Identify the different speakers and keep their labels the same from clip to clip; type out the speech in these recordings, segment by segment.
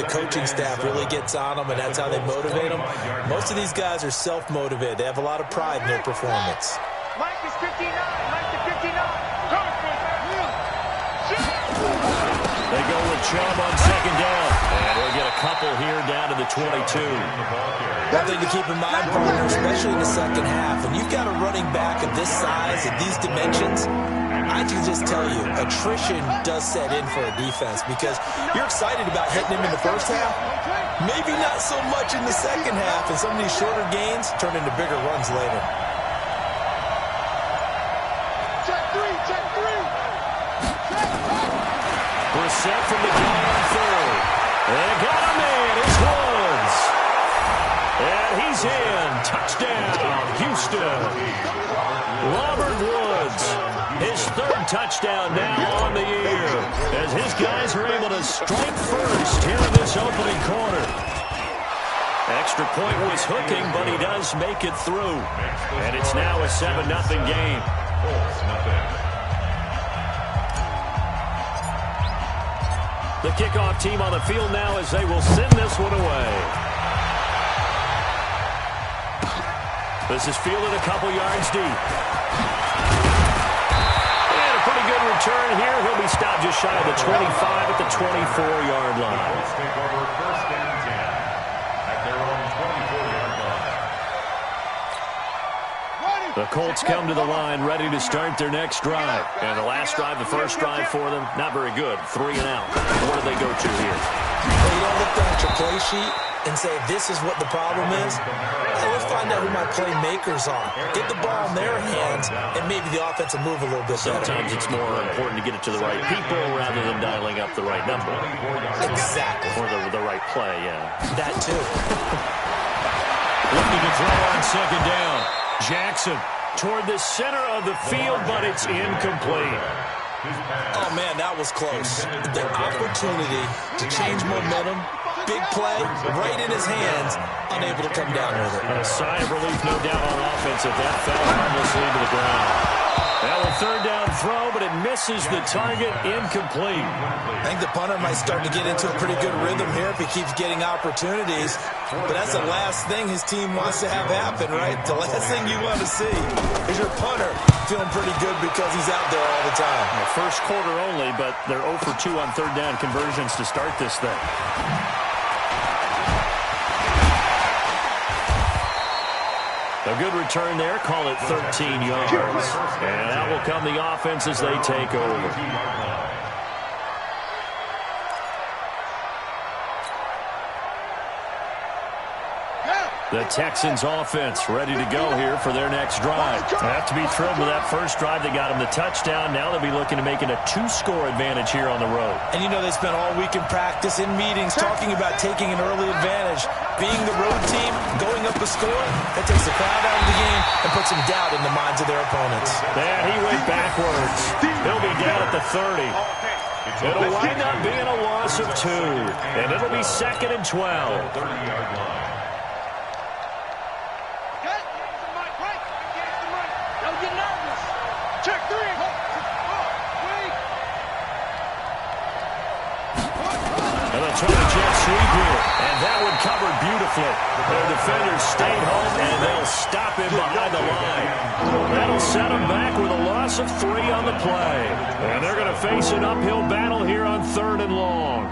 Speaker 1: the coaching staff really gets on them, and that's how they motivate them. Most of these guys are self-motivated. They have a lot of pride in their performance.
Speaker 2: Mike is 59. Mike is 59.
Speaker 3: They go with Chubb on second down. And we'll get a couple here down to the 22.
Speaker 1: One thing to keep in mind, partner, especially in the second half, when you've got a running back of this size and these dimensions, I can just tell you, attrition does set in for a defense because you're excited about hitting him in the first half. Maybe not so much in the second half, and some of these shorter gains turn into bigger runs later.
Speaker 2: Check three.
Speaker 3: Set from the gun on third. They got him in. It's Woods. And he's in. Touchdown, Houston. Robert Woods, his third touchdown now on the year, as his guys are able to strike first here in this opening quarter. Extra point was hooking, but he does make it through. And it's now a 7-0 game. The kickoff team on the field now as they will send this one away. This is fielded a couple yards deep. And a pretty good return here. He'll be stopped just shy of the 25 at the 24-yard line.
Speaker 4: Take over first and 10 at their own 24-yard line.
Speaker 3: The Colts come to the line ready to start their next drive. And the last drive, the first drive for them, not very good. 3 and out. What do they go to here?
Speaker 1: Well, you don't look down at your play sheet and say, this is what the problem is. Hey, let's find out who my playmakers are. Get the ball in their hands, and maybe the offense will move a little bit better.
Speaker 3: Sometimes it's more important to get it to the right people rather than dialing up the right number.
Speaker 1: Exactly.
Speaker 3: Or the right play, yeah.
Speaker 1: That too.
Speaker 3: Looking to throw on second down. Jackson toward the center of the field, but it's incomplete.
Speaker 1: Oh, man, that was close. The opportunity to change momentum, big play, right in his hands, unable to come down with it.
Speaker 3: A sigh of relief, no doubt, on offense if that fell harmlessly to the ground. Well, a third down throw, but it misses the target, incomplete.
Speaker 1: I think the punter might start to get into a pretty good rhythm here if he keeps getting opportunities. But that's the last thing his team wants to have happen, right? The last thing you want to see is your punter feeling pretty good because he's out there all the time.
Speaker 3: Well, first quarter only, but they're 0 for 2 on third down conversions to start this thing. A good return there, call it 13 yards. And that will come the offense as they take over. The Texans offense ready to go here for their next drive. They have to be thrilled with that first drive. They got them the touchdown. Now they'll be looking to make it a 2-score advantage here on the road.
Speaker 1: And you know they spent all week in practice, in meetings, talking about taking an early advantage. Being the road team, going up a score, that takes the crowd out of the game and puts some doubt in the minds of their opponents.
Speaker 3: And he went backwards. He'll be down at the 30. It'll wind up being a loss of 2. And it'll be 2nd and 12.
Speaker 4: 30-yard line.
Speaker 2: Check 3.
Speaker 3: And they'll try to jet sweep here. And that one covered beautifully. Their defenders stayed home, and they'll stop him behind the line. That'll set them back with a loss of 3 on the play. And they're going to face an uphill battle here on 3rd and long.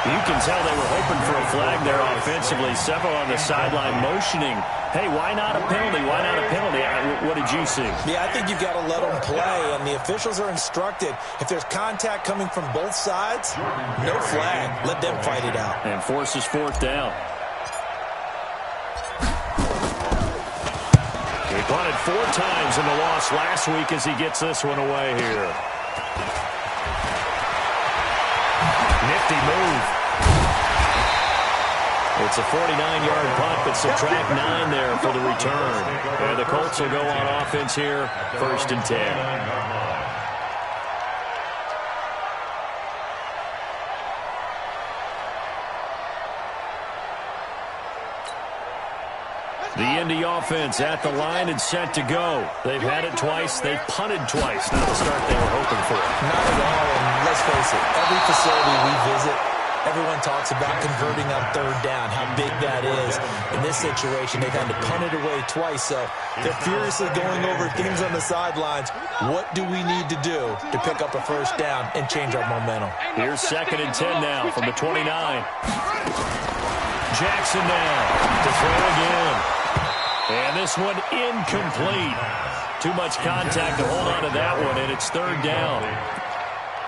Speaker 3: You can tell they were hoping for a flag there offensively. Several on the sideline motioning, hey, why not a penalty? Why not a penalty? What did you see?
Speaker 1: Yeah, I think you've got to let them play, and the officials are instructed. If there's contact coming from both sides, no flag. Let them fight it out.
Speaker 3: And forces 4th down. He punted 4 times in the loss last week as he gets this one away here. Nifty move. It's a 49-yard punt, but subtract 9 there for the return. And the Colts will go on offense here, 1st and 10. The Indy offense at the line and set to go. They've had it twice. They've punted twice. Not the start they were hoping for.
Speaker 1: Not at all, and let's face it, every facility we visit, everyone talks about converting on 3rd down, how big that is. In this situation, they've had to punt it away twice, so they're furiously going over things on the sidelines. What do we need to do to pick up a 1st down and change our momentum?
Speaker 3: Here's 2nd and 10 now from the 29. Jackson now to throw again. And this one incomplete. Too much contact to hold on to that one, and it's 3rd down.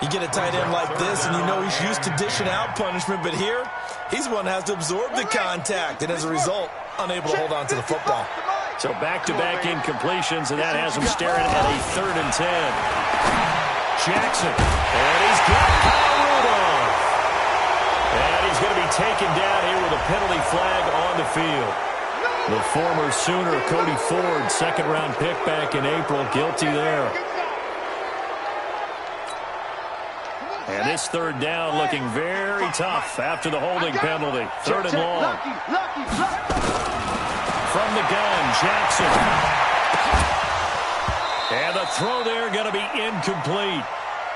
Speaker 1: You get a tight end like this, and you know he's used to dishing out punishment, but here, he's one that has to absorb the contact, and as a result, unable to hold on to the football.
Speaker 3: So back-to-back incompletions, and that has him staring at a 3rd and 10. Jackson, and he's got Kyle Rudolph. And he's going to be taken down here with a penalty flag on the field. The former Sooner, Cody Ford, 2nd-round pick back in April, guilty there. And this 3rd down looking very tough after the holding penalty. 3rd and long. From the gun, Jackson. And the throw there going to be incomplete.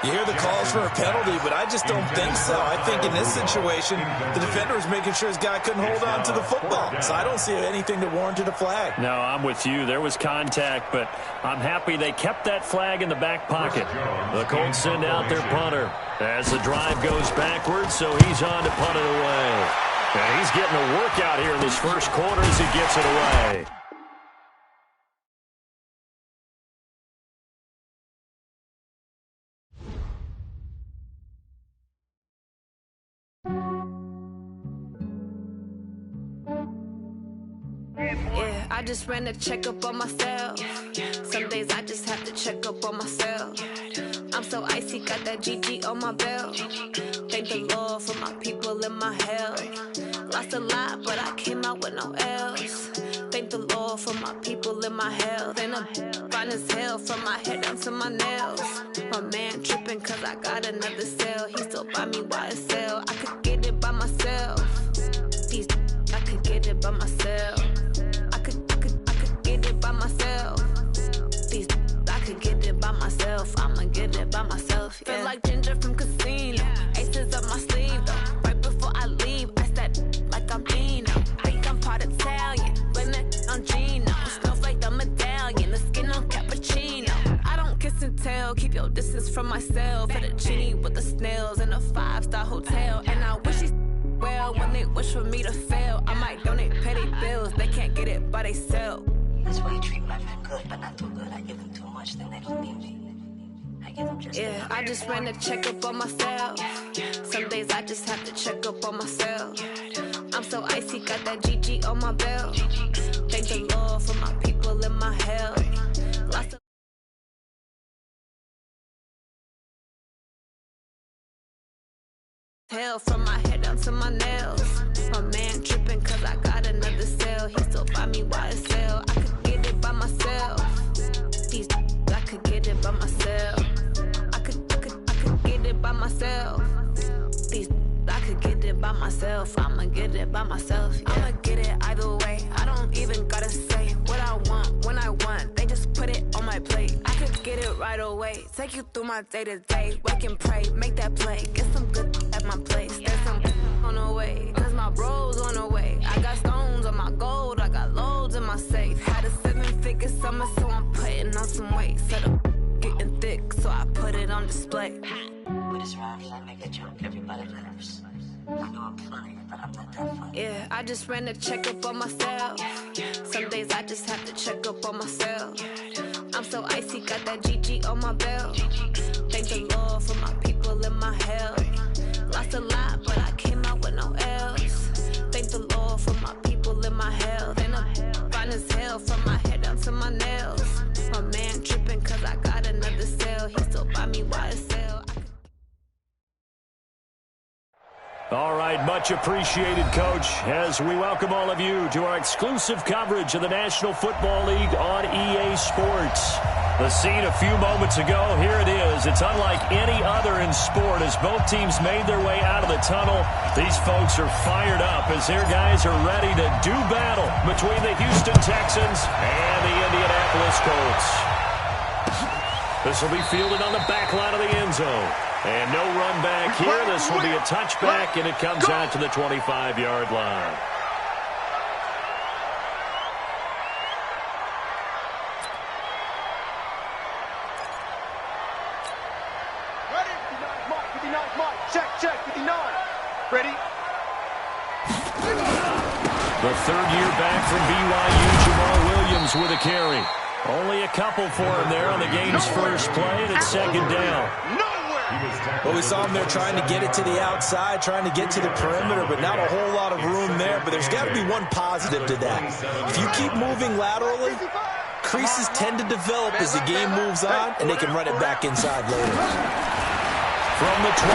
Speaker 1: You hear the calls for a penalty, but I just don't think so. I think in this situation, the defender was making sure his guy couldn't hold on to the football. So I don't see anything that warranted a flag.
Speaker 3: No, I'm with you. There was contact, but I'm happy they kept that flag in the back pocket. The Colts send out their punter as the drive goes backwards, so he's on to punt it away. And he's getting a workout here in this 1st quarter as he gets it away.
Speaker 5: Yeah, I just ran a checkup on myself. Some days I just have to check up on myself. I'm so icy, got that GG on my belt. Thank the Lord for my people in my health. Lost a lot, but I came out with no else. Thank the Lord for my people in my health. And I'm fine as hell from my head down to my nails. My man tripping cause I got another cell. He still buy me YSL. I could get it by myself. These I could get it by myself. I could get it by myself. These I could get it by myself. I'ma get it by myself. Yeah. Feel like Ginger from Casino. Aces up my sleeve though. Right before I leave, I said like I'm Dino. Think I'm part Italian. Blame that on Gino. Smells like the medallion. The skin on cappuccino. I don't kiss and tell. Keep your distance from myself. Fettuccine with the snails in a 5-star hotel. And I wish he's well when they wish for me to fail. I might donate petty bills. They can't get it by themselves.
Speaker 6: That's why you treat my men good, but not too good. I give them too much, then they don't need me. I give them just
Speaker 5: yeah, I just ran a checkup on myself. Some days I just have to check up on myself. I'm so icy, got that GG on my belt. Thank the Lord for my people in my health. Lost hell from my head down to my nails. My man tripping cause I got another cell. He still buy me YSL. I could get it by myself. These I could get it by myself. I could get it by myself. These I could get it by myself. I'ma get it by myself. Yeah. I'ma get it either way. I don't even gotta say what I want when I want. They just put it on my plate. I could get it right away. Take you through my day to day. Wake and pray, make that play. Get some good at my place. There's some on the way. Cause my bro's on the way. I got stones on my gold. I got loads in my safe. Had a 7-figure summer, so I'm putting on some weight. Set up getting thick, so I put it on display.
Speaker 6: with this rhymes, I make a joke, everybody laughs. I know I'm funny, but I'm not that funny.
Speaker 5: Yeah, I just ran a checkup on myself. Some days I just have to check up on myself. I'm so icy, got that GG on my belt. Thank the Lord for my people in my health. Lost a lot, but I came out with no else. Thank the Lord for my people in my health. And I'm fine as hell from my head down to my nails. My man tripping cause I got another cell. He still buy me YSL.
Speaker 3: All right, much appreciated, Coach, as we welcome all of you to our exclusive coverage of the National Football League on EA Sports. The scene a few moments ago, here it is. It's unlike any other in sport as both teams made their way out of the tunnel. These folks are fired up as their guys are ready to do battle between the Houston Texans and the Indianapolis Colts. This will be fielded on the back line of the end zone. And no run back here. This will be a touchback, and it comes out to the 25-yard line.
Speaker 2: Ready? 59, Mike. Check, 59. Ready?
Speaker 3: The third-year back from BYU, Jamal Williams with a carry. Only a couple for him there on the game's first play, and it's second down.
Speaker 1: Well, we saw him there trying to get it to the outside, trying to get to the perimeter, but not a whole lot of room there. But there's got to be one positive to that. If you keep moving laterally, creases tend to develop as the game moves on, and they can run it back inside later.
Speaker 3: From the 27,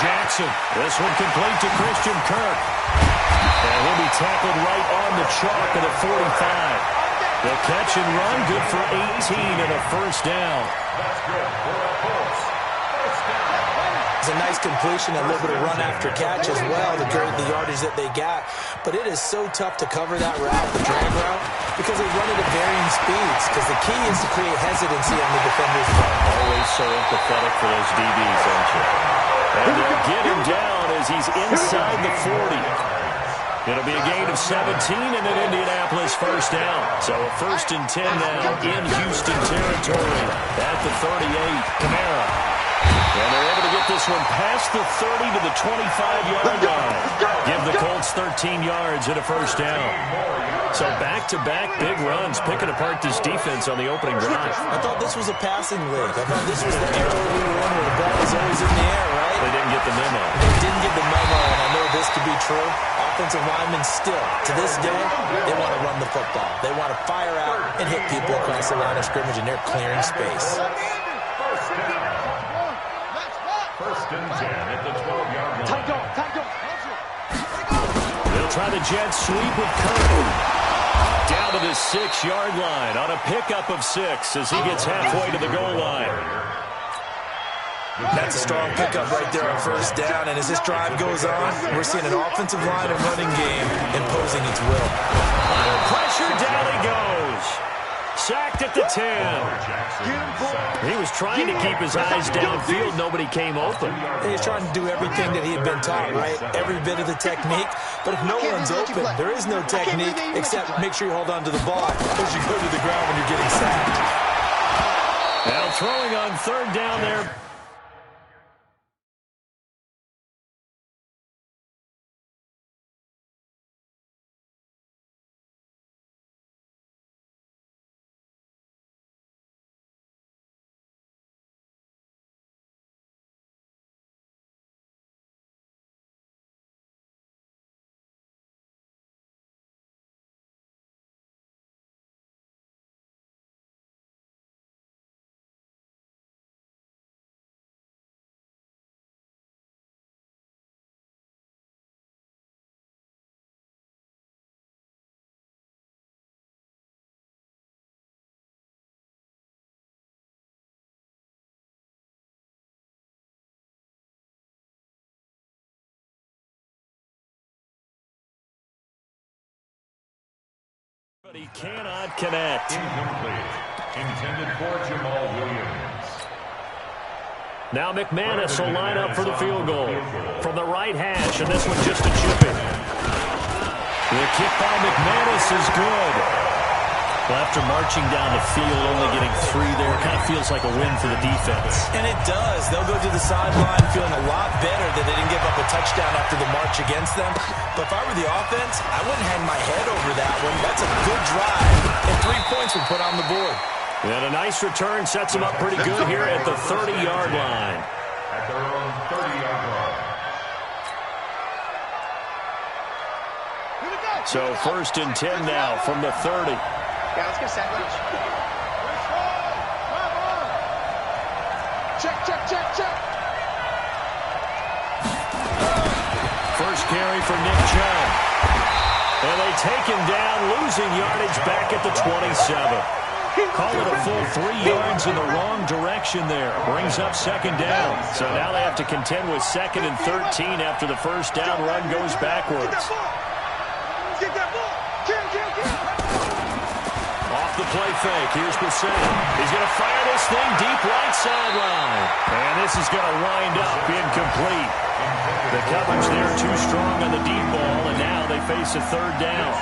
Speaker 3: Jackson. This one complete to Christian Kirk. And he'll be tackled right on the chalk of the 45. The catch and run, good for 18 and a first down.
Speaker 4: That's good for a first down.
Speaker 1: It's a nice completion, a little bit of run after catch as well to carry the yardage that they got. But it is so tough to cover that route, the drag route, because they run it at varying speeds. Because the key is to create hesitancy on the defender's part.
Speaker 3: Always so empathetic for those DBs, aren't you? And they'll get him down as he's inside the 40. It'll be a gain of 17 and an Indianapolis first down. So a 1st and 10 now in Houston territory at the 38. Kamara. And they're able to get this one past the 30 to the 25-yard line. Give the Colts 13 yards and a first down. So back-to-back big runs, picking apart this defense on the opening drive.
Speaker 1: I thought this was a passing league. I thought this was the era we were in where the ball was always in the air, right?
Speaker 3: They didn't get the memo.
Speaker 1: They didn't get the memo, and I know this could be true. Offensive linemen still, to this day, they want to run the football. They want to fire out and hit people across the line of scrimmage, and they're clearing space.
Speaker 4: First and 10 at the 12-yard line.
Speaker 2: Take off.
Speaker 3: They'll try the jet sweep with Kirk. Down to the 6-yard line on a pickup of 6 as he gets halfway to the goal line.
Speaker 1: That's a strong pickup right there on first down, and as this drive goes on, we're seeing an offensive line and running game imposing its will.
Speaker 3: Under pressure, down he goes. Sacked at the 10. He was trying to keep his eyes downfield. Nobody came open.
Speaker 1: He was trying to do everything that he had been taught, right? Every bit of the technique. But if no one's open, there is no technique except make sure you hold on to the ball as you go to the ground when you're getting sacked.
Speaker 3: Now throwing on third down there. But he cannot connect.
Speaker 4: Incomplete. Intended for Jamal Williams.
Speaker 3: Now McManus will line up for the field goal from the right hash, and this one just a chip in. The kick by McManus is good. Well, after marching down the field, only getting 3 there, kind of feels like a win for the defense.
Speaker 1: And it does. They'll go to the sideline feeling a lot better that they didn't give up a touchdown after the march against them. But if I were the offense, I wouldn't hang my head over that one. That's a good drive, and 3 points were put on the board.
Speaker 3: And a nice return sets them up pretty good here at the 30-yard line.
Speaker 4: At their own 30-yard line.
Speaker 3: So 1st and 10 now from the 30.
Speaker 2: Yeah, let's get sandwich. Check.
Speaker 3: carry for Nick Chubb. And they take him down, losing yardage back at the 27. Call it a full 3 yards in the wrong direction there. Brings up second down. So now they have to contend with 2nd and 13 after the first down run goes backwards. Off the play fake. Here's Brissett. He's going to fire this thing deep right sideline. And this is going to wind up incomplete. The coverage there too strong on the deep ball, and now they face a third down.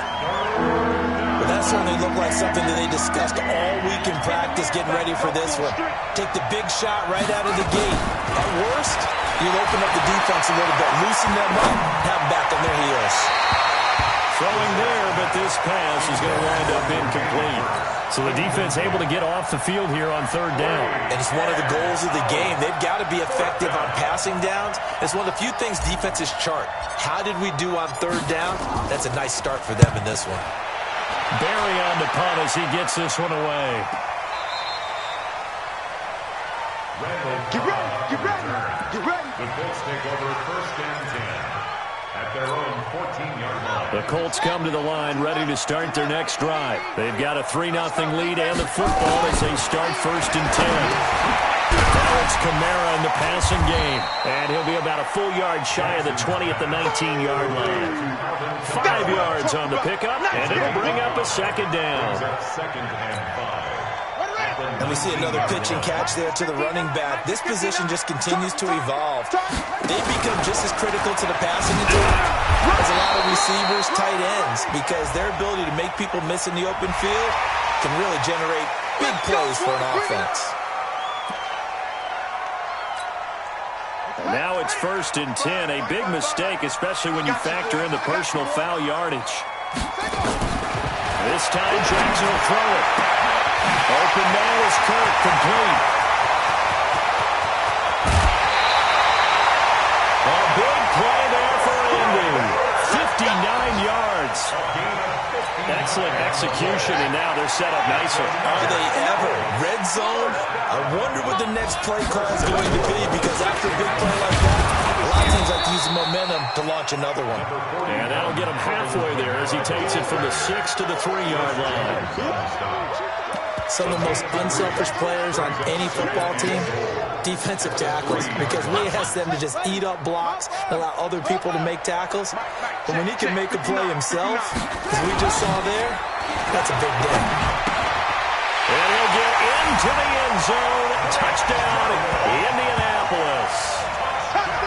Speaker 1: Well, that certainly looked like something that they discussed all week in practice getting ready for this one. Take the big shot right out of the gate. At worst, you'll open up the defense a little bit, loosen them up, have them back on their heels.
Speaker 3: Throwing there, but this pass is going to wind up incomplete. So the defense able to get off the field here on third down.
Speaker 1: And it's one of the goals of the game. They've got to be effective on passing downs. It's one of the few things defenses chart. How did we do on third down? That's a nice start for them in this one.
Speaker 3: Barry on the punt as he gets this one away.
Speaker 2: Get ready, get ready, get ready.
Speaker 4: The Colts take over 1st and 10 at their own 14-yard line.
Speaker 3: The Colts come to the line ready to start their next drive. They've got a 3-0 lead and the football as they start 1st and 10. Now it's Kamara in the passing game. And he'll be about a full yard shy of the 20 at the 19-yard line. 5 yards on the pickup, and it'll bring up a second down.
Speaker 4: 2nd and 5.
Speaker 1: And we see another pitch and catch there to the running back. This position just continues to evolve. They've become just as critical to the passing attack as a lot of receivers, tight ends, because their ability to make people miss in the open field can really generate big plays for an offense.
Speaker 3: Now it's 1st and 10. A big mistake, especially when you factor in the personal foul yardage. This time Jackson will throw it. Open man is Kirk, complete. A big play there for Indy. 59 yards. Excellent execution, and now they're set up nicely.
Speaker 1: Are they ever? Red zone? I wonder what the next play call is going to be, because after a big play like that, a lot of teams like to use the momentum to launch another one.
Speaker 3: And that'll get him halfway there as he takes it from the 6 to the 3-yard line.
Speaker 1: Some of the most unselfish players on any football team, defensive tackles, because we ask them to just eat up blocks and allow other people to make tackles. But when he can make a play himself, as we just saw there, that's a big day.
Speaker 3: And he'll get into the end zone. Touchdown, Indianapolis.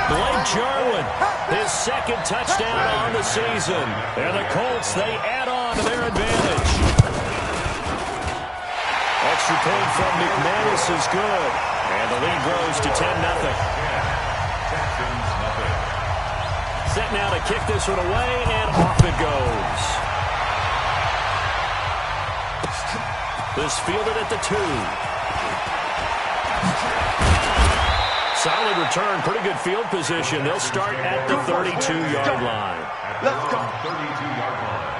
Speaker 3: Blake Jarwin, his 2nd touchdown on the season. And the Colts, they add on to their advantage. Extra point from McManus is good. And the lead grows to 10-0. Set now to kick this one away, and off it goes. This fielded at the 2. Solid return, pretty good field position. They'll start at the 32-yard line.
Speaker 4: Let's go. 32-yard line.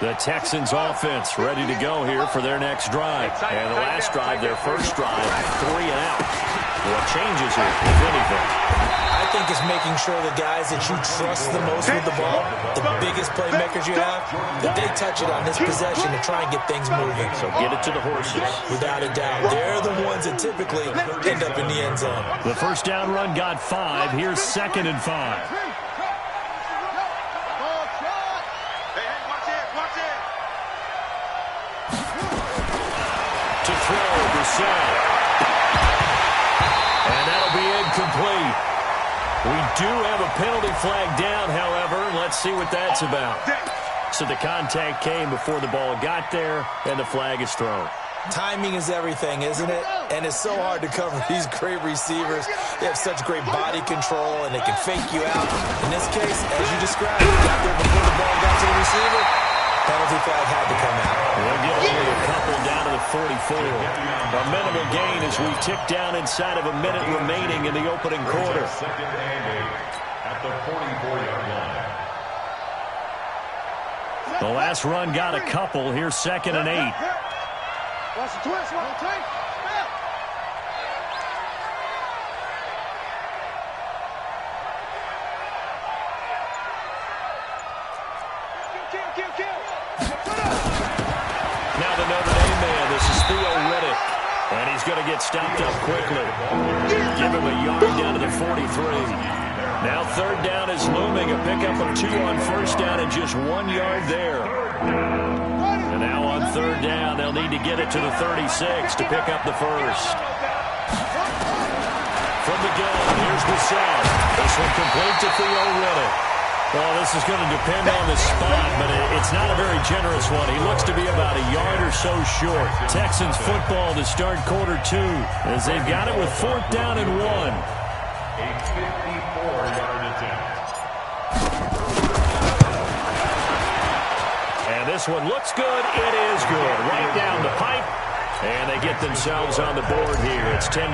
Speaker 3: The Texans offense ready to go here for their next drive. And the last drive, their first drive, 3 and out. What changes here, if anything?
Speaker 1: I think it's making sure the guys that you trust the most with the ball, the biggest playmakers you have, that they touch it on this possession to try and get things moving.
Speaker 3: So get it to the horses.
Speaker 1: Without a doubt. They're the ones that typically end up in the end zone.
Speaker 3: The first down run got 5. Here's 2nd and 5. And that'll be incomplete. We do have a penalty flag down, however. Let's see what that's about. So the contact came before the ball got there, and the flag is thrown.
Speaker 1: Timing is everything, isn't it? And it's so hard to cover these great receivers. They have such great body control, and they can fake you out. In this case, as you described, you got there before the ball got to the receiver. Penalty flag had to come out.
Speaker 3: We'll get only a couple down to the 44. A minimal gain as we tick down inside of a minute remaining in the opening quarter.
Speaker 4: 2nd and 8 at the 44-yard line.
Speaker 3: The last run got a couple. Here's 2nd and 8.
Speaker 2: Watch the twist. Watch the twist.
Speaker 3: Now the Notre Dame man, this is Theo Riddick. And he's going to get stopped up quickly. Give him a yard down to the 43. Now 3rd down is looming. A pickup of 2 on 1st down and just 1 yard there. And now on 3rd down, they'll need to get it to the 36 to pick up the 1st. From the gun, here's Bissett. This one complete to Theo Riddick. Well, this is going to depend on the spot, but it's not a very generous one. He looks to be about a yard or so short. Texans football to start quarter 2 as they've got it with 4th down and 1.
Speaker 4: A 54-yard attempt.
Speaker 3: And this one looks good. It is good. Right down the pipe. And they get themselves on the board here. It's 10-3.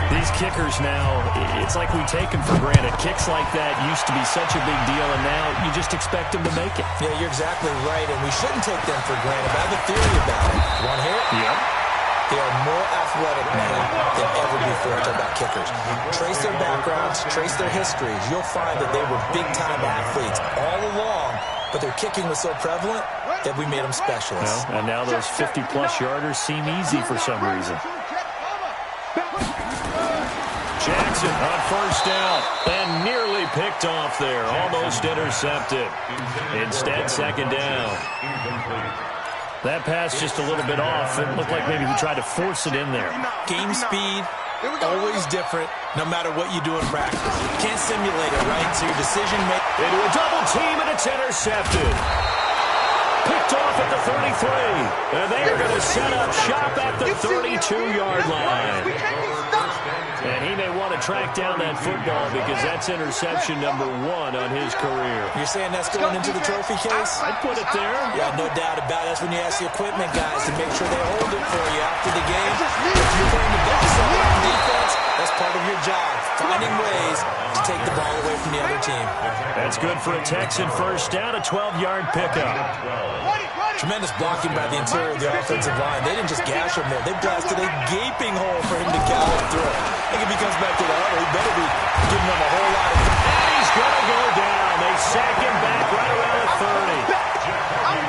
Speaker 3: These kickers now, it's like we take them for granted. Kicks like that used to be such a big deal, and now you just expect them to make it.
Speaker 1: Yeah, you're exactly right, and we shouldn't take them for granted. But I have a theory about it. Want to hear it?
Speaker 3: Yep.
Speaker 1: They are more athletic now than ever before. Talk about kickers. Trace their backgrounds, trace their histories. You'll find that they were big-time athletes all along, but their kicking was so prevalent that we made them specialists.
Speaker 3: Well, and now those 50-plus yarders seem easy for some reason. Jackson on 1st down and nearly picked off there. Almost intercepted. Instead, 2nd down. That pass just a little bit off. It looked like maybe he tried to force it in there.
Speaker 1: Game speed, always different, no matter what you do in practice. Can't simulate it, right? So your decision making.
Speaker 3: Into a double team, and it's intercepted. Picked off at the 33. And they are going to set up shop at the 32-yard line. And he may want to track down that football because that's interception number 1 on his career.
Speaker 1: You're saying that's going into the trophy case?
Speaker 3: I'd put it there.
Speaker 1: Yeah, no doubt about it. That's when you ask the equipment guys to make sure they hold it for you after the game. If you're putting the best on defense, that's part of your job. Finding ways to take the ball away from the other team.
Speaker 3: That's good for a Texan 1st down, a 12-yard pickup.
Speaker 1: Tremendous blocking by the interior of the offensive line. They didn't just gash him there. They blasted a gaping hole for him to gallop through. I think if he comes back to the huddle, he better be giving them a whole lot of...
Speaker 3: And he's going to go down. They sack him back right around the 30.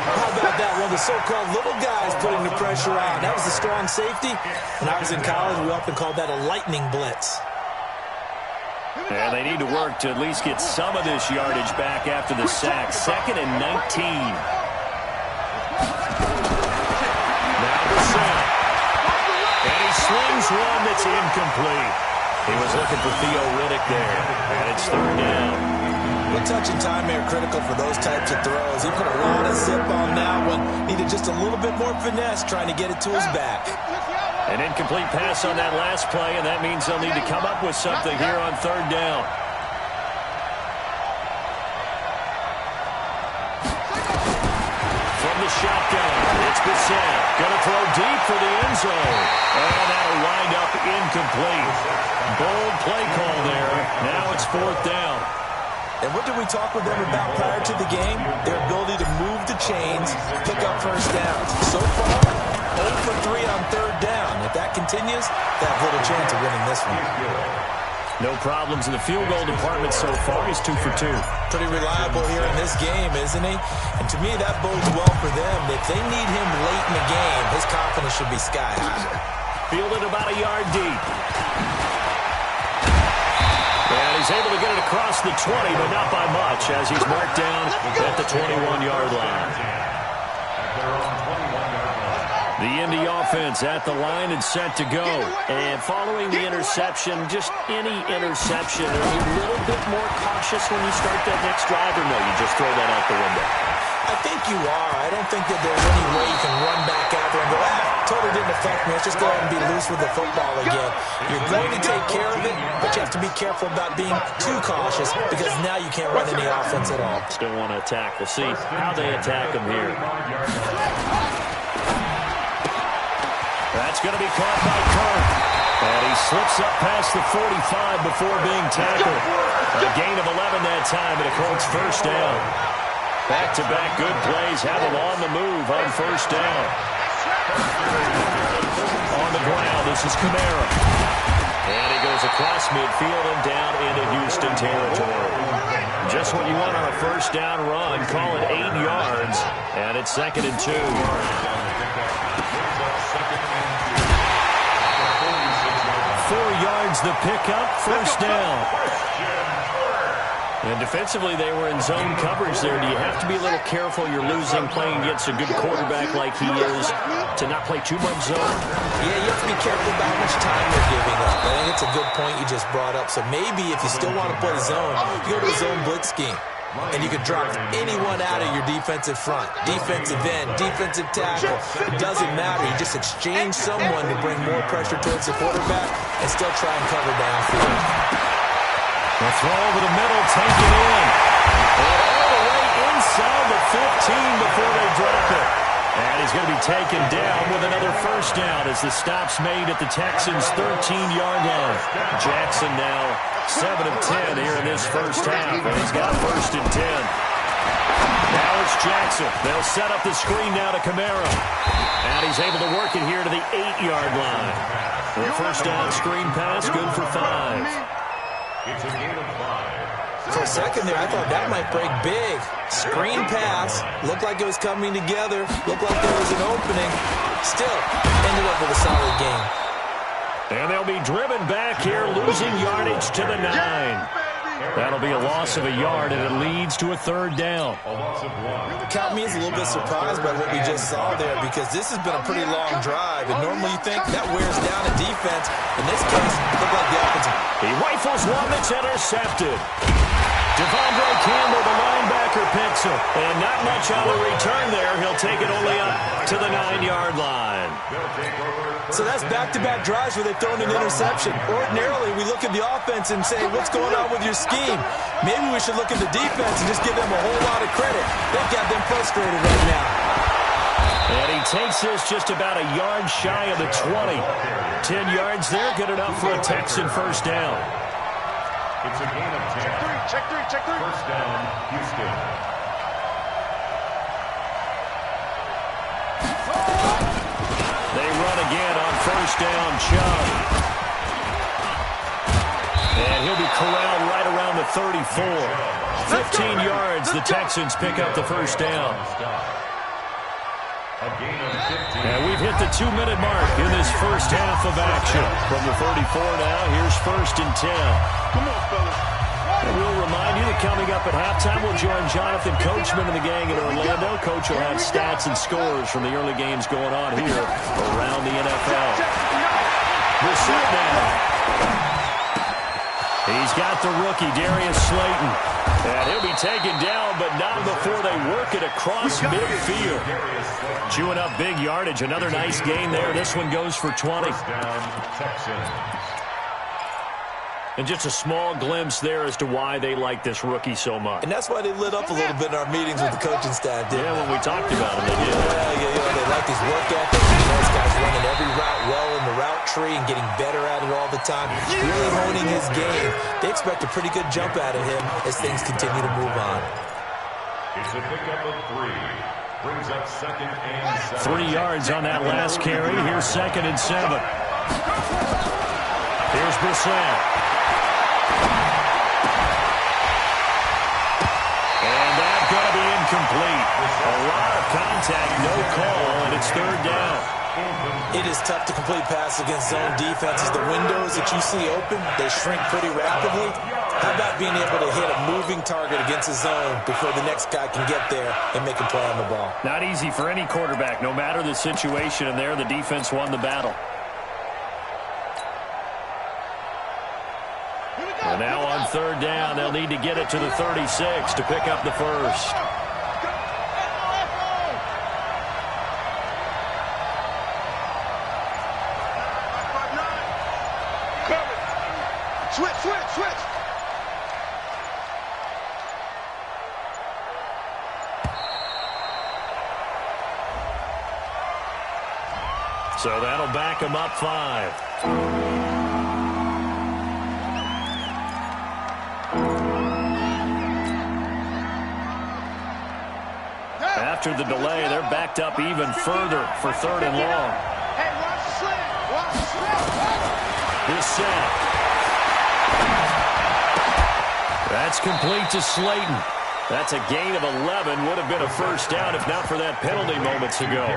Speaker 1: How about that? One of the so-called little guys putting the pressure on. That was the strong safety. When I was in college, we often called that a lightning blitz.
Speaker 3: And they need to work to at least get some of this yardage back after the sack. 2nd and 19. Now Bissett. And he slings one that's incomplete. He was looking for Theo Riddick there. And it's 3rd down.
Speaker 1: Good touch and time there, critical for those types of throws. He put a lot of zip on that one. Needed just a little bit more finesse trying to get it to his back.
Speaker 3: An incomplete pass on that last play, and that means they'll need to come up with something here on 3rd down. From the shotgun, it's Bissett. Going to throw deep for the end zone. And that'll wind up incomplete. Bold play call there. Now it's 4th down.
Speaker 1: And what did we talk with them about prior to the game? Their ability to move the chains, pick up 1st downs. So far, 0 for 3 on 3rd down. If that continues, they have little chance of winning this one.
Speaker 3: No problems in the field goal department so far. He's 2 for 2.
Speaker 1: Pretty reliable here in this game, isn't he? And to me, that bodes well for them. If they need him late in the game, his confidence should be sky high.
Speaker 3: Fielded about a yard deep. And he's able to get it across the 20, but not by much, as he's marked down at the 21-yard line. The Indy offense at the line and set to go. And following the interception, just any interception, are you a little bit more cautious when you start that next drive, or no, you just throw that out the window?
Speaker 1: I think you are. I don't think that there's any way you can run back out there and go, totally didn't affect me. Let's just go ahead and be loose with the football again. You're going to take care of it, but you have to be careful about being too cautious because now you can't run any offense at all.
Speaker 3: Still want to attack. We'll see how they attack him here. That's going to be caught by Kirk. And he slips up past the 45 before being tackled. A gain of 11 that time, and a Colts 1st down. Back-to-back good plays have him on the move on first down. On the ground, this is Kamara. And he goes across midfield and down into Houston territory. Just what you want on a first down run. Call it 8 yards. And it's 2nd and 2. 4 yards the pickup, first down. And defensively, they were in zone coverage there. Do you have to be a little careful? You're losing playing against a good quarterback like he is to not play too much zone?
Speaker 1: Yeah, you have to be careful about how much time you're giving up. I think it's a good point you just brought up. So maybe if you still want to play zone, you go to a zone blitz scheme. And you can drop anyone out of your defensive front. Defensive end, defensive tackle. It doesn't matter. You just exchange someone to bring more pressure towards the quarterback and still try and cover downfield.
Speaker 3: The throw over the middle, take it in. And all the way inside the 15 before they drop it. And he's going to be taken down with another first down as the stop's made at the Texans' 13-yard line. Jackson now 7 of 10 here in this first half, and he's got 1st and 10. Now it's Jackson. They'll set up the screen now to Kamara. And he's able to work it here to the 8-yard line. The first down screen pass, good for 5.
Speaker 4: It's a gain of 5.
Speaker 1: For a second there, I thought that might break big. Screen pass. Looked like it was coming together. Looked like there was an opening. Still, ended up with a solid game.
Speaker 3: And they'll be driven back here, losing yardage to the 9. That'll be a loss of a yard, and it leads to a 3rd down.
Speaker 4: A loss of 1.
Speaker 1: Caught me as a little bit surprised by what we just saw there because this has been a pretty long drive, and normally you think that wears down a defense. In this case, it looked like the offensive.
Speaker 3: He rifles one that's intercepted. Devondre Campbell, the linebacker, picks him. And not much on the return there. He'll take it only up to the 9-yard line.
Speaker 1: So that's back-to-back drives where they've thrown an interception. Ordinarily, we look at the offense and say, what's going on with your scheme? Maybe we should look at the defense and just give them a whole lot of credit. They've got them frustrated right now.
Speaker 3: And he takes this just about a yard shy of the 20. 10 yards there, good enough for a Texan first down.
Speaker 4: It's a gain of 10.
Speaker 2: Check three.
Speaker 4: First down, Houston.
Speaker 3: They run again on first down, Chubb. And he'll be corralled right around the 34. 15 yards, the Texans pick up the first down.
Speaker 4: A gain of 15.
Speaker 3: And we've hit the 2-minute mark in this first half of action. From the 34 now, here's 1st and 10.
Speaker 2: Come on, fellas.
Speaker 3: And we'll remind you that coming up at halftime, we'll join Jonathan Coachman and the gang in Orlando. Coach will have stats and scores from the early games going on here around the NFL. Brissett now. He's got the rookie, Darius Slayton. And he'll be taken down, but not before they work it across midfield. Chewing up big yardage. Another nice gain there. This one goes for 20.
Speaker 4: First down, Texans.
Speaker 3: And just a small glimpse there as to why they like this rookie so much.
Speaker 1: And that's why they lit up a little bit in our meetings with the coaching staff, didn't
Speaker 3: Yeah, when we talked about him, they did.
Speaker 1: Yeah, they like his work ethic. This guy's running every route well in the route tree and getting better at it all the time. Really honing his game. They expect a pretty good jump out of him as things continue to move on.
Speaker 4: It's a pickup of 3. Brings up 2nd and 7.
Speaker 3: 3 yards on that last carry. Here's 2nd and 7. Here's Brissett. And that's going to be incomplete. A lot of contact, no call, and it's 3rd down.
Speaker 1: It is tough to complete pass against zone defenses. The windows that you see open, they shrink pretty rapidly. How about being able to hit a moving target against a zone before the next guy can get there and make a play on the ball?
Speaker 3: Not easy for any quarterback, no matter the situation, and there the defense won the battle. And now on 3rd down, they'll need to get it to the 36 to pick up the first.
Speaker 2: Switch.
Speaker 3: So that'll back them up 5. after the delay, they're backed up even further for 3rd and long.
Speaker 2: Hey, watch the slant. Watch the slant.
Speaker 3: This set. That's complete to Slayton. That's a gain of 11. Would have been a first down if not for that penalty moments ago.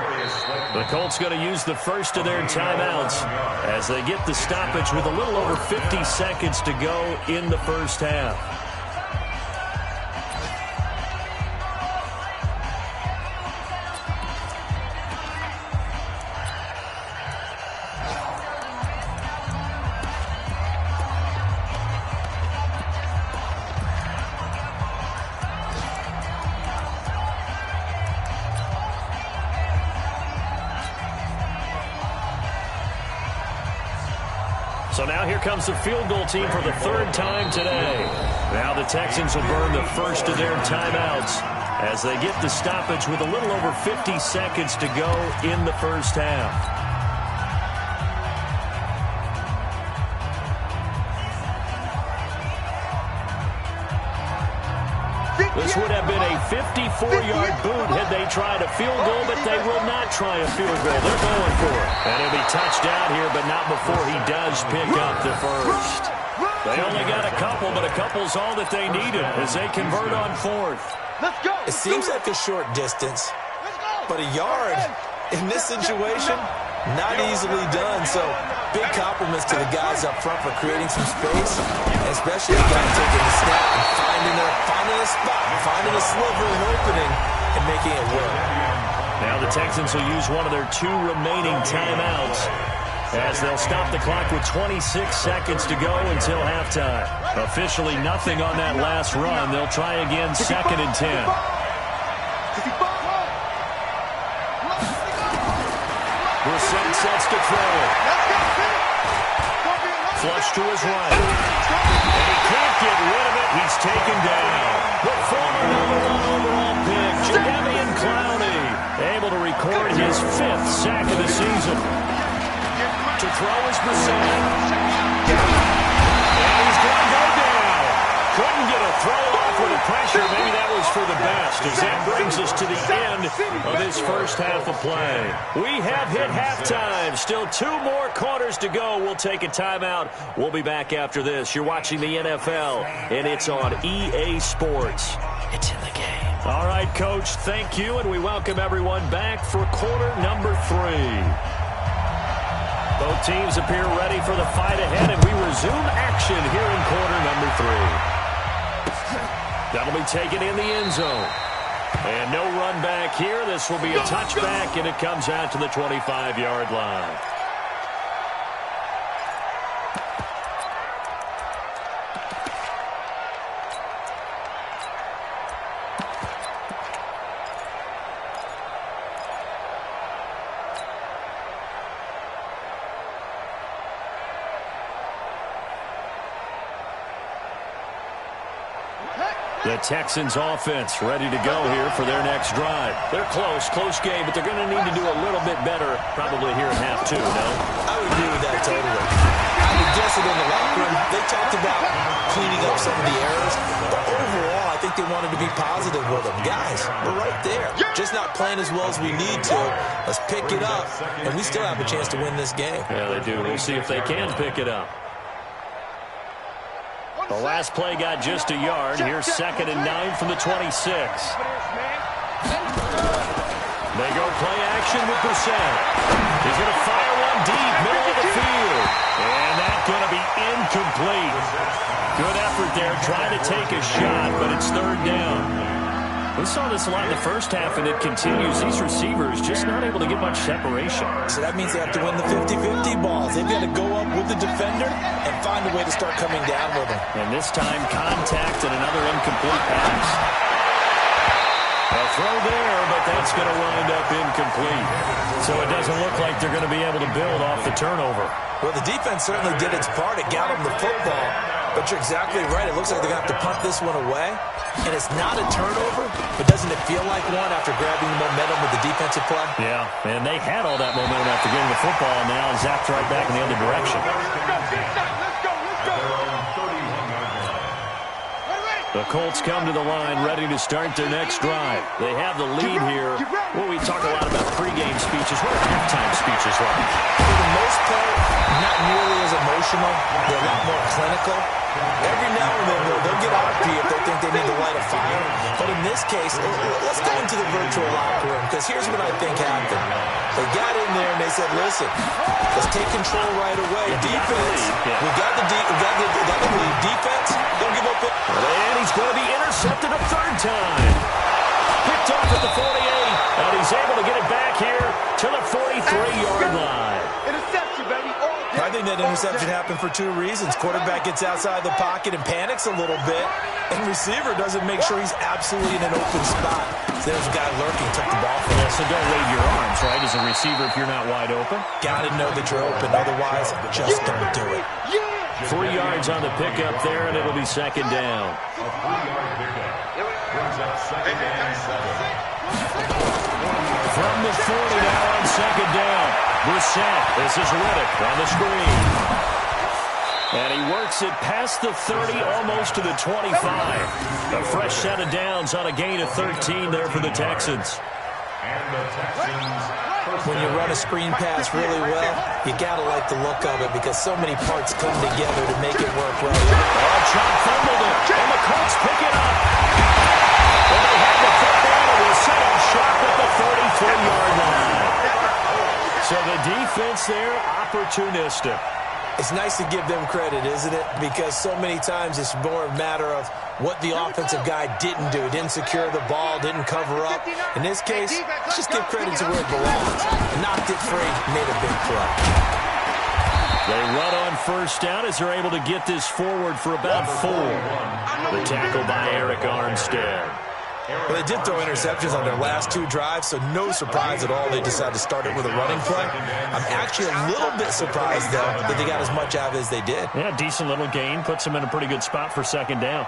Speaker 3: The Colts going to use the first of their timeouts as they get the stoppage with a little over 50 seconds to go in the first half. So now here comes the field goal team for the 3rd time today. Now the Texans will burn the first of their timeouts as they get the stoppage with a little over 50 seconds to go in the first half. This would have been a 54-yard boot had they tried a field goal, but they will not try a field goal. They're going for it. And he'll be touched down here, but not before he does pick up the first. They only got a couple, but a couple's all that they needed as they convert on 4th.
Speaker 2: Let's go.
Speaker 1: It seems like a short distance, but a yard in this situation, not easily done. So big compliments to the guys up front for creating some space, and especially the guy taking the snap and finding a spot, finding a sliver, an opening, and making it work.
Speaker 3: Now the Texans will use one of their 2 remaining timeouts as they'll stop the clock with 26 seconds to go until halftime. Officially nothing on that last run. They'll try again 2nd and 10. Brissett sets to throw. Flush to his right. And he can't get rid of it. He's taken down. The former #1 overall pick, Jadeveon Clowney, able to record his 5th sack of the season. To throw is Brissett. And he's going to go down. Couldn't get a throw off with the pressure. Maybe that was for the best, as that brings us to the end of this first half of play. We have hit halftime. Still 2 more quarters to go. We'll take a timeout. We'll be back after this. You're watching the NFL, and it's on EA Sports. It's in the game. All right, Coach, thank you, and we welcome everyone back for quarter number 3. Both teams appear ready for the fight ahead, and we resume action here in quarter number 3. That'll be taken in the end zone. And no run back here. This will be a touchback, and it comes out to the 25-yard line. The Texans offense ready to go here for their next drive. They're close game, but they're going to need to do a little bit better probably here in half 2, no?
Speaker 1: I would agree with that totally. I would guess it in the locker room. They talked about cleaning up some of the errors, but overall, I think they wanted to be positive with them. Guys, we're right there. Just not playing as well as we need to. Let's pick it up, and we still have a chance to win this game.
Speaker 3: Yeah, they do. We'll see if they can pick it up. The last play got just a yard. Here's 2nd and 9 from the 26. They go play action with Brissett. He's going to fire one deep, middle of the field. And that's going to be incomplete. Good effort there, trying to take a shot, but it's 3rd down. We saw this a lot in the first half, and it continues. These receivers just not able to get much separation.
Speaker 1: So that means they have to win the 50-50 balls. They've got to go up with the defender and find a way to start coming down with him.
Speaker 3: And this time, contact and another incomplete pass. A throw there, but that's going to wind up incomplete. So it doesn't look like they're going to be able to build off the turnover.
Speaker 1: Well, the defense certainly did its part. It got them the football. But you're exactly right. It looks like they're going to have to punt this one away. And it's not a turnover, but doesn't it feel like one after grabbing the momentum with the defensive play?
Speaker 3: Yeah, and they had all that momentum after getting the football, and now zapped right back in the other direction.
Speaker 2: Let's go.
Speaker 3: The Colts come to the line ready to start their next drive. They have the lead here. Well, we talk a lot about pregame speeches. What are halftime speeches like?
Speaker 1: For the most part, not nearly as emotional. They're a lot more clinical. Every now and then, they'll get offbeat if they think they need to light a fire. But in this case, let's go into the virtual locker room, because here's what I think happened. They got in there and they said, listen, let's take control right away. Defense, we got the lead. Defense, don't give up it.
Speaker 3: And he's going to be intercepted a third time. Picked off at the 48, and he's able to get it back here to the 43-yard line.
Speaker 2: Interception, baby.
Speaker 1: I think that interception happened for two reasons. Quarterback gets outside the pocket and panics a little bit, and receiver doesn't make sure he's absolutely in an open spot. So there's a guy lurking, took the ball from him.
Speaker 3: So don't wave your arms, right, as a receiver if you're not wide open?
Speaker 1: Got to know that you're open. Otherwise, just don't do it.
Speaker 3: 3 yards on the pickup there, and it'll be second down.
Speaker 4: A 3-yard pickup brings up second and 7.
Speaker 3: From the 40 now on second down. Brissett, this is Riddick on the screen. And he works it past the 30, almost to the 25. A fresh set of downs on a gain of 13 there for the Texans.
Speaker 4: And the Texans.
Speaker 1: When you run a screen pass really well, you got to like the look of it because so many parts come together to make it work right.
Speaker 3: Oh, Chubb fumbled it, and the Colts pick it up. And they have the football, and will set up shop at the 33-yard line. So the defense there, opportunistic.
Speaker 1: It's nice to give them credit, isn't it? Because so many times it's more a matter of what the offensive guy didn't do. Didn't secure the ball, didn't cover up. In this case, let's just give credit to where it belongs. Knocked it free, made a big play.
Speaker 3: They run on first down as they're able to get this forward for about 4. The tackle by Eric Armstead.
Speaker 1: Well, they did throw interceptions on their last 2 drives, so no surprise at all they decided to start it with a running play. I'm actually a little bit surprised, though, that they got as much out of it as they did.
Speaker 3: Yeah, decent little gain. Puts them in a pretty good spot for second down.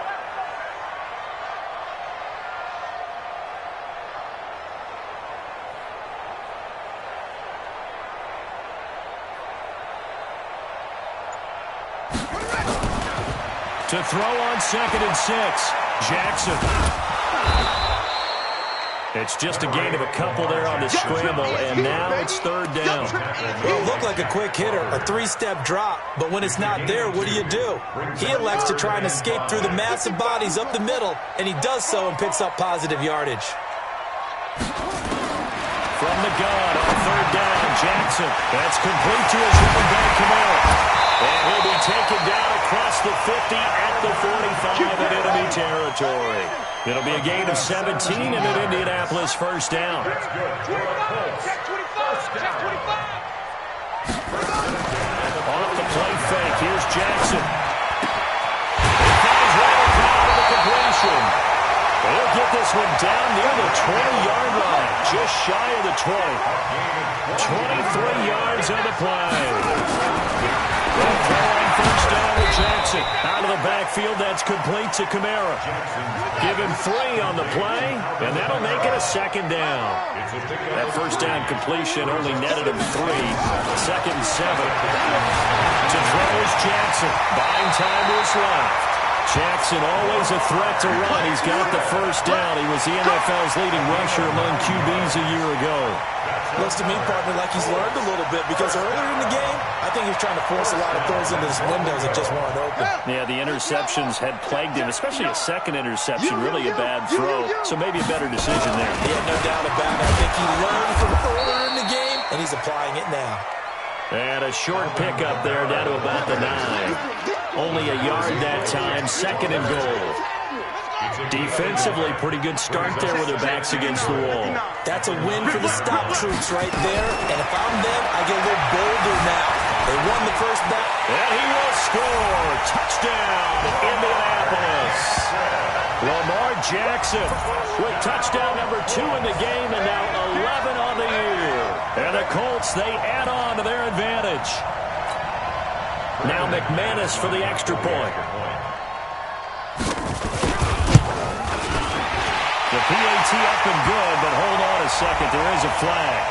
Speaker 3: To throw on second and 6, Jackson. It's just a gain of a couple there on the scramble, and now it's third down.
Speaker 1: Well, it looked like a quick hitter, a 3-step drop, but when it's not there, what do? He elects to try and escape through the massive bodies up the middle, and he does so and picks up positive yardage.
Speaker 3: From the gun on third down, Jackson. That's complete to his running back, Kamara. And he'll be taken down across the 50 at the 45 in enemy territory. It'll be a gain of 17 and an Indianapolis first down.
Speaker 2: Check 25. Check 25.
Speaker 3: Off the play fake, here's Jackson. He finds Randall Cobb with the completion. He'll get this one down near the 20-yard line, just shy of the 20. 23 yards on the play. Throwing first down to Jackson. Out of the backfield, that's complete to Kamara. Give him 3 on the play, and that'll make it a second down. That first down completion only netted him 3. Second and 7. To throw is Jackson. Buying time to his left. Jackson always a threat to run. He's got the first down. He was the NFL's leading rusher among QBs a year ago.
Speaker 1: Looks to me, partner, like he's learned a little bit because earlier in the game, I think he was trying to force a lot of throws into his windows that just weren't open.
Speaker 3: Yeah, the interceptions had plagued him, especially a second interception, really a bad throw. So maybe a better decision there.
Speaker 1: Yeah, no doubt about it. I think he learned from earlier in the game, and he's applying it now.
Speaker 3: And a short pickup there down to about the 9. Only a yard that time, second and goal. Defensively, pretty good start there with their backs against the wall.
Speaker 1: That's a win for the stop troops right there. And if I'm them, I get a little bolder now. They won the first back.
Speaker 3: And he will score. Touchdown, Indianapolis. Lamar Jackson with touchdown number 2 in the game and now 11 on the year. And the Colts, they add on to their advantage. Now McManus for the extra point. The PAT up and good, but hold on a second. There is a flag.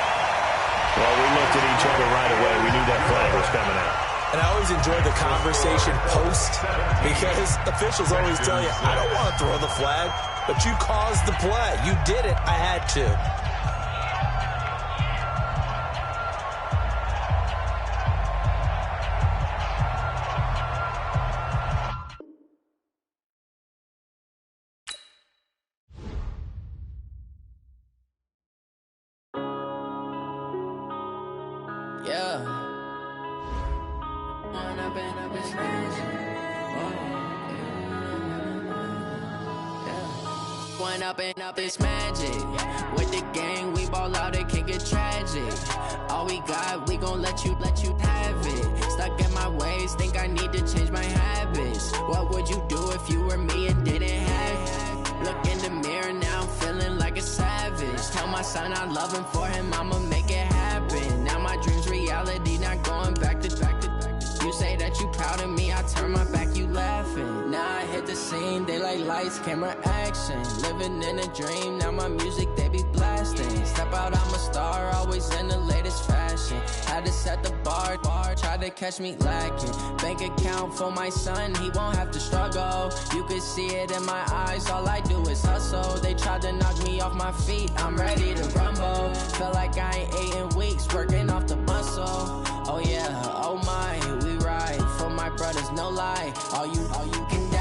Speaker 3: Well, we looked at each other right away. We knew that flag was coming out.
Speaker 1: And I always enjoy the conversation post because officials always tell you, I don't want to throw the flag, but you caused the play. You did it. I had to.
Speaker 7: Up this magic. With the gang, we ball out, it can get tragic. All we got, we gon' let you have it. Stuck in my ways, think I need to change my habits. What would you do if you were me and didn't have it? Look in the mirror, now I'm feeling like a savage. Tell my son I love him, for him I'ma make it happen. Now my dream's reality, not going back to. You say that you proud of me, I turn my back, you laughing. Now I hit the scene, they like lights, camera, action. Living in a dream, now my music, they be blasting. Step out, I'm a star, always in the latest fashion. Had to set the bar, try to catch me lacking. Bank account for my son, he won't have to struggle. You could see it in my eyes, all I do is hustle. They tried to knock me off my feet, I'm ready to rumble. Feel like I ain't ate in weeks, working off the muscle. Oh yeah, oh my, we ride for my brothers, no lie. All you can